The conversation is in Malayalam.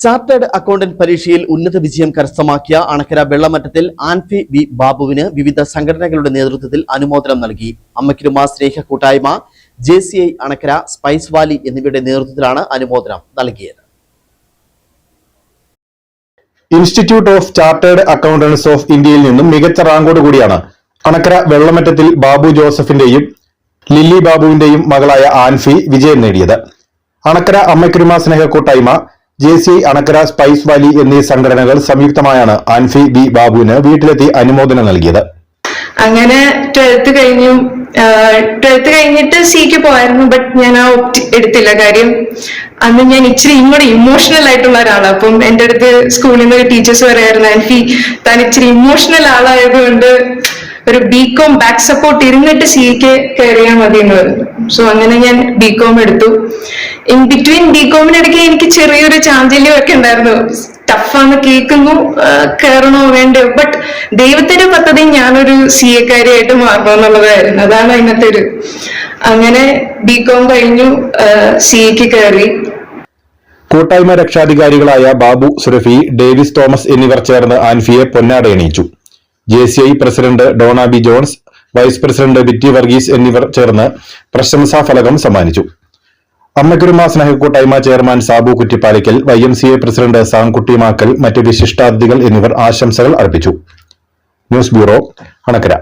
ചാർട്ടേഡ് അക്കൗണ്ടന്റ് പരീക്ഷയിൽ ഉന്നത വിജയം കരസ്ഥമാക്കിയ അണക്കര വെള്ളമറ്റത്തിൽ ആൻഫി വി ബാബുവിന് വിവിധ സംഘടനകളുടെ നേതൃത്വത്തിൽ അനുമോദനം നൽകി. അമ്മയ്ക്കുരുമ സ്നേഹ കൂട്ടായ്മ, JCI അണക്കര, സ്പൈസ് വാലി എന്നിവയുടെ നേതൃത്വത്തിലാണ് അനുമോദനം നൽകിയത്. Institute of chartered accountants of ഇന്ത്യയിൽ നിന്നും മികച്ച റാങ്കോട് കൂടിയാണ് അണക്കര വെള്ളമറ്റത്തിൽ ബാബു ജോസഫിന്റെയും ലില്ലി ബാബുവിന്റെയും മകളായ ആൻഫി വിജയം നേടിയത്. അണക്കര അമ്മയ്ക്കുരുമ സ്നേഹ കൂട്ടായ്മ, JCI അണക്കര, സ്പൈസ് വാലി എന്നീ സംഘടനകൾ സംയുക്തമായാണ് ആൻഫി ബി ബാബുവിന് വീട്ടിലെത്തി അനുമോദനം നൽകിയത്. അങ്ങനെ 12th കഴിഞ്ഞിട്ട് സിക്ക് പോയായിരുന്നു. ബട്ട് ഞാൻ ആ എടുത്തില്ല. കാര്യം അന്ന് ഞാൻ ഇച്ചിരി ഇമോഷണൽ ആയിട്ടുള്ള ഒരാളാണ്. അപ്പം എൻ്റെ അടുത്ത് സ്കൂളിൽ നിന്ന് ടീച്ചേഴ്സ് പറയായിരുന്നു, ആൻഫി താൻ ഇച്ചിരി ഇമോഷണൽ ആളായതുകൊണ്ട് ഒരു BCom ബാക്ക് സപ്പോർട്ട് ഇരുന്നിട്ട് സിക്ക് കയറിയാൽ മതി എന്ന് പറഞ്ഞു. സോ അങ്ങനെ ഞാൻ BCom എടുത്തു. ഇൻ ബിറ്റ്വീൻ BComനിടയ്ക്ക് എനിക്ക് ചെറിയൊരു ചാഞ്ചല്യം ഒക്കെ ഉണ്ടായിരുന്നു. ടഫാന്ന് കേൾക്കുന്നു, കയറണോ വേണ്ടോ. ബട്ട് ദൈവത്തിന്റെ പദ്ധതി ഞാനൊരു CA-കാരിയായിട്ട് മാറണം എന്നുള്ളതായിരുന്നു. അതാണ് അതിനകത്തെ ഒരു. അങ്ങനെ BCom കഴിഞ്ഞു, സിക്ക് കയറി. കൂട്ടായ്മ രക്ഷാധികാരികളായ ബാബു സുരഫി, ഡേവിസ് തോമസ് എന്നിവർ ചേർന്ന് ആൻഫിയെ പൊന്നാടയണിയിച്ചു. JCI president Dona B Johns, vice president Bitty Varghese എന്നിവർ ചേർന്ന് പ്രശംസാ ഫലകം സമ്മാനിച്ചു. അമ്മയ്ക്കുരുമ സ്നേഹക്കൂട്ടായ്മ chairman Sabu Kuttippalikkal, YMCA president Samkutty Makkal, മറ്റ് വിശിഷ്ടാതിഥികൾ എന്നിവർ ആശംസകൾ അർപ്പിച്ചു. News bureau, Anakkara.